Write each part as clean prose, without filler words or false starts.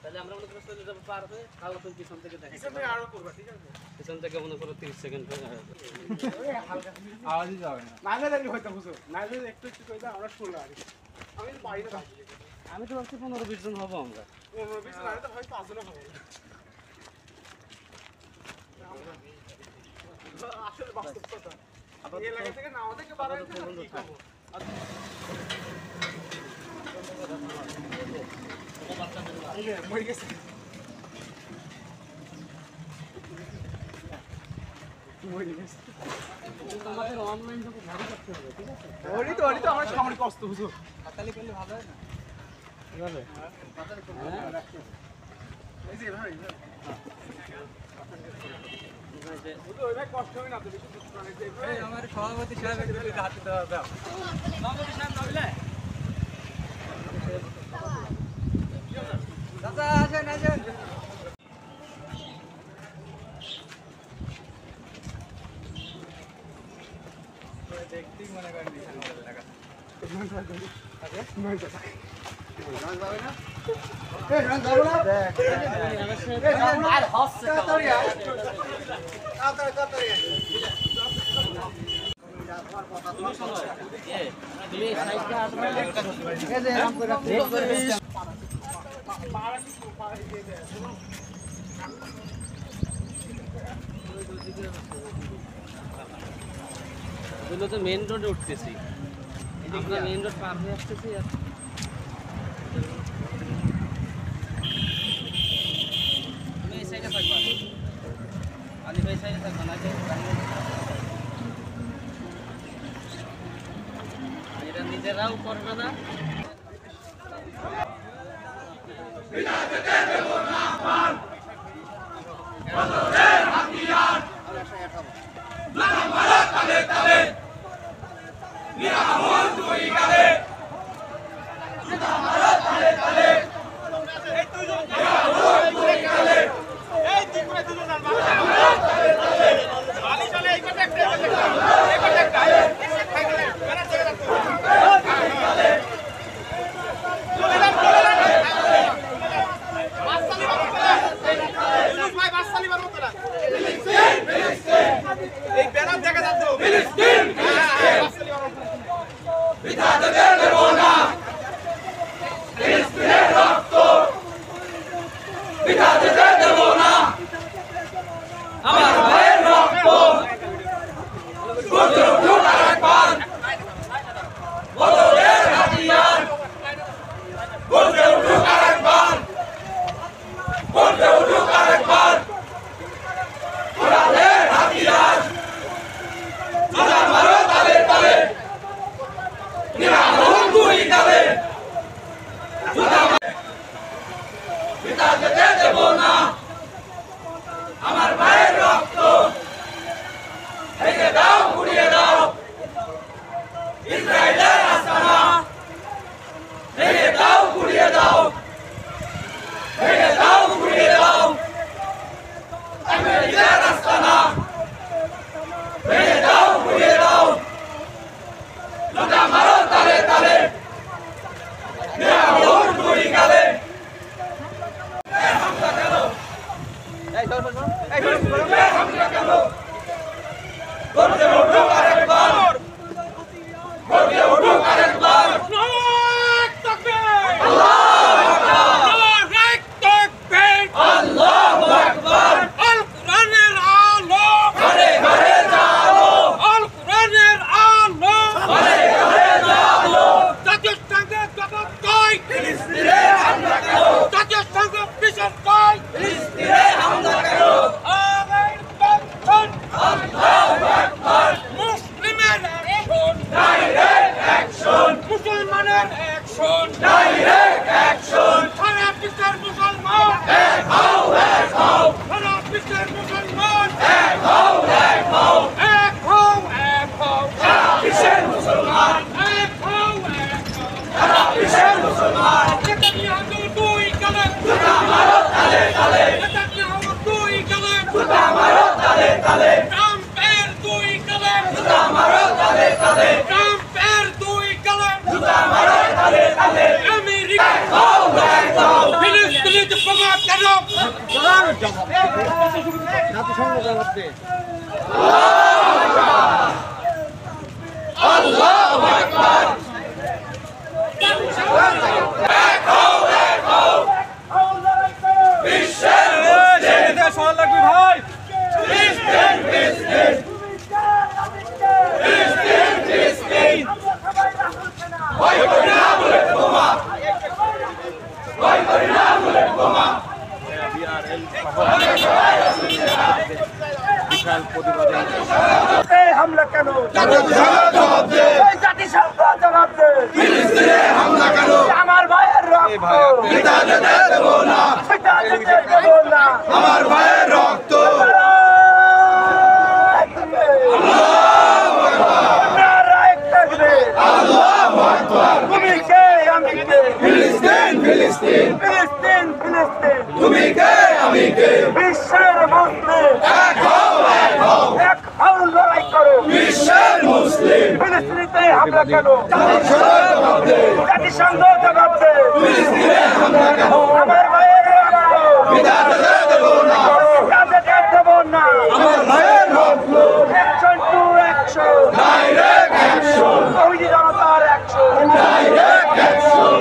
তাহলে আমরা মনে করে চলে যাবো পার হয়ে, তাহলে তুমি পিছন থেকে দেখো, পিছন থেকে আরো করবা, ঠিক আছে? পিছন থেকে মনে করো 30 সেকেন্ড আওয়াজই যাবে না, নাইলে জানি হয়তো বুঝো, নাইলে একটু একটু করে দাও, আমরা শুনলাম আর কি। আমি তো বাইরে থাকি, আমি তো ভাবছি 15-20 জন হবো আমরা। বেশি না, তো হয় 5 জন হবে। আসলে বাস্তব কথা, এই এলাকা থেকে না আমাদেরকে বাড়াই দিতে হবে, কি করবো? এই যে মরে গেছে, মরে গেছে। আমাদের অনলাইন যখন ভালো করতে হবে, ঠিক আছে? ওরই তো আমার সামনে কষ্ট বুঝো, হাতালি করলে ভালো হয় না? কিভাবে? এই যে ভাই বুঝো, ওই ভাই কষ্ট হবে না তো, বেশি দুঃখ করে যে ভাই আমার সভাপতি সাহেব একটু হাতে দাও দাও। সভাপতি সাহেব নামলে? দাদা আসেন আসেন। দেখতেই মনে করেন টাকা। এগুলো তো মেইন রোডে উঠতেছি, আমরা মেইন রোড পার হয়ে আসতেছি। আর তুমি এই সাইডে থাকবা, আলি ভাই সাইডে থাকবা না, যে এরা নিজেরাও করবে না। America! জাতিসংঘ জবাব দে। হামলা কেন? জাতিসংঘ জবাব দে। আমার ভাইয়ের রক্ত পিতা যেতে দেব না। আমার ভাইয়ের রক্ত তুমি কে? আমি কে? ফিলিস্তিন ফিলিস্তিন ফিলিস্তিন ফিলিস্তিন তুমি কে আমি কে বিশ্বের মুসলিম এক হও এক হও, লড়াই করো। বিশ্বের মুসলিম ফিলিস্তিনিতে হামলা কেন? জবাব দে জাতিসংঘ জবাব দে। ফিলিস্তিনে হামলা কেন আমার ভাইয়ের রক্ত পিতা যেতে দেব না কাজে দেব না। আমার ভাইয়ের রক্ত action to action, direct action তৌহিদি জনতার অ্যাকশন, ডাইরেক্ট অ্যাকশন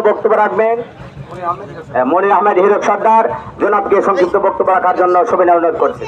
বক্তব্য রাখবেন মনির আহমেদ হিরক সর্দার। জনাবকে সংক্ষিপ্ত বক্তব্য রাখার জন্য সবিনয় অনুরোধ করছি।